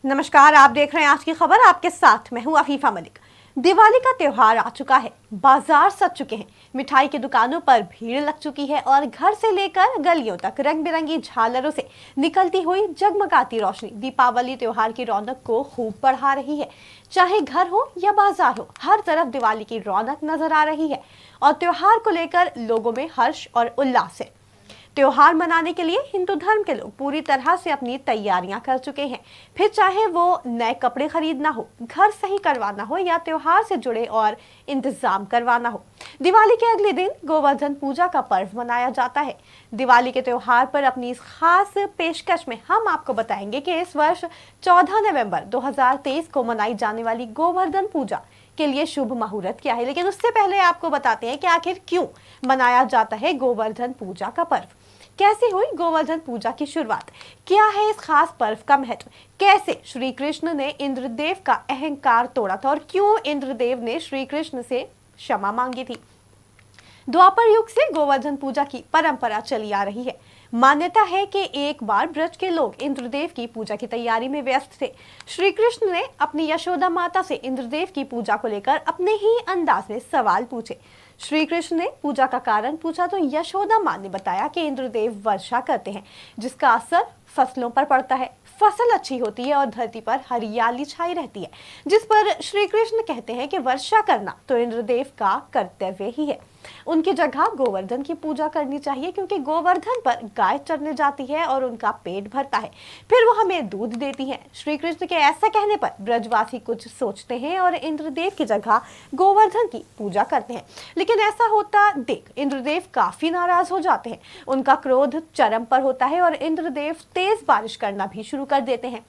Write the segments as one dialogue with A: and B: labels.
A: नमस्कार, आप देख रहे हैं आज की खबर। आपके साथ मैं हूं अफीफा मलिक। दिवाली का त्योहार आ चुका है, बाजार सज चुके हैं, मिठाई की दुकानों पर भीड़ लग चुकी है और घर से लेकर गलियों तक रंग बिरंगी झालरों से निकलती हुई जगमगाती रोशनी दीपावली त्योहार की रौनक को खूब बढ़ा रही है। चाहे घर हो या बाजार हो, हर तरफ दिवाली की रौनक नजर आ रही है और त्योहार को लेकर लोगों में हर्ष और उल्लास है। त्योहार मनाने के लिए हिंदू धर्म के लोग पूरी तरह से अपनी तैयारियां कर चुके हैं। फिर चाहे वो नए कपड़े खरीदना हो, घर सही करवाना हो या त्योहार से जुड़े और इंतजाम करवाना हो। दिवाली के अगले दिन गोवर्धन पूजा का पर्व मनाया जाता है। दिवाली के त्योहार पर अपनी इस खास पेशकश में हम आपको बताएंगे कि इस वर्ष 14 नवंबर 2023 को मनाई जाने वाली गोवर्धन पूजा के लिए शुभ मुहूर्त क्या है। लेकिन उससे पहले आपको बताते हैं कि आखिर क्यों मनाया जाता है गोवर्धन पूजा का पर्व, कैसे हुई गोवर्धन पूजा की शुरुआत, क्या है इस खास पर्व का महत्व, कैसे श्री कृष्ण ने इंद्रदेव का अहंकार तोड़ा था और क्यों इंद्रदेव ने श्री कृष्ण से क्षमा मांगी थी। द्वापर युग से गोवर्धन पूजा की परंपरा चली आ रही है। मान्यता है कि एक बार ब्रज के लोग इंद्रदेव की पूजा की तैयारी में व्यस्त थे। श्री कृष्ण ने अपनी यशोदा माता से इंद्रदेव की पूजा को लेकर अपने ही अंदाज में सवाल पूछे। श्री कृष्ण ने पूजा का कारण पूछा तो यशोदा मां ने बताया कि इंद्रदेव वर्षा करते हैं, जिसका असर फसलों पर पड़ता है। फसल अच्छी होती है और धरती पर हरियाली छाई रहती है, जिस पर श्री कृष्ण कहते हैं कि वर्षा करना तो इंद्रदेव का कर्तव्य ही है। उनकी जगह गोवर्धन की पूजा करनी चाहिए, क्योंकि गोवर्धन पर गाय चरने जाती है और उनका पेट भरता है, फिर वो हमें दूध देती है। श्री कृष्ण के ऐसा कहने पर ब्रजवासी कुछ सोचते हैं और इंद्रदेव की जगह गोवर्धन की पूजा करते हैं। लेकिन ऐसा होता देख इंद्रदेव काफी नाराज हो जाते हैं। उनका क्रोध चरम पर होता है और इंद्रदेव तेज बारिश करना भी शुरू कर देते हैं।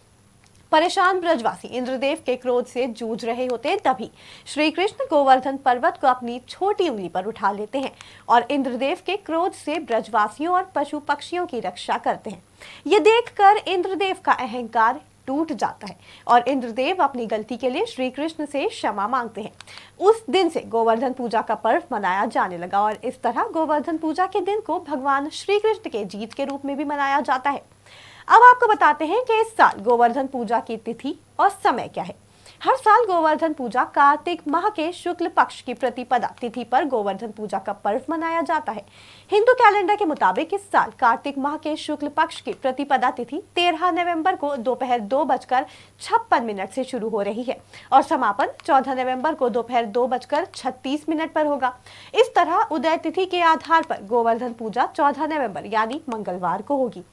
A: परेशान ब्रजवासी इंद्रदेव के क्रोध से जूझ रहे होते हैं, तभी श्री कृष्ण गोवर्धन पर्वत को अपनी छोटी उंगली पर उठा लेते हैं और इंद्रदेव के क्रोध से ब्रजवासियों और पशु पक्षियों की रक्षा करते हैं। ये देखकर इंद्रदेव का अहंकार टूट जाता है और इंद्रदेव अपनी गलती के लिए श्री कृष्ण से क्षमा मांगते हैं। उस दिन से गोवर्धन पूजा का पर्व मनाया जाने लगा और इस तरह गोवर्धन पूजा के दिन को भगवान श्री कृष्ण के जीत के रूप में भी मनाया जाता है। अब आपको बताते हैं कि इस साल गोवर्धन पूजा की तिथि और समय क्या है। हर साल गोवर्धन पूजा कार्तिक माह के शुक्ल पक्ष की प्रतिपदा तिथि पर गोवर्धन पूजा का पर्व मनाया जाता है। हिंदू कैलेंडर के मुताबिक इस साल कार्तिक माह के शुक्ल पक्ष की प्रतिपदा तिथि 13 नवंबर को दोपहर 2:56 से शुरू हो रही है और समापन 14 नवंबर को दोपहर 2:36 पर होगा। इस तरह उदय तिथि के आधार पर गोवर्धन पूजा 14 नवंबर यानी मंगलवार को होगी।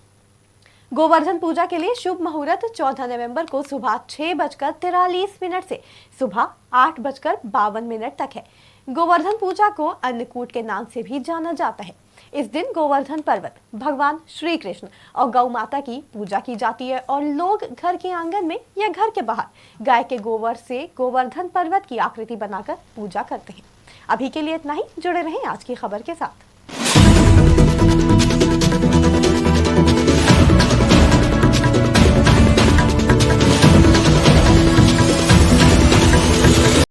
A: गोवर्धन पूजा के लिए शुभ मुहूर्त 14 नवंबर को सुबह 6:43 से सुबह 8:52 तक है। गोवर्धन पूजा को अन्नकूट के नाम से भी जाना जाता है। इस दिन गोवर्धन पर्वत, भगवान श्री कृष्ण और गौ माता की पूजा की जाती है और लोग घर के आंगन में या घर के बाहर गाय के गोबर से गोवर्धन पर्वत की आकृति बनाकर पूजा करते हैं। अभी के लिए इतना ही। जुड़े रहें आज की खबर के साथ।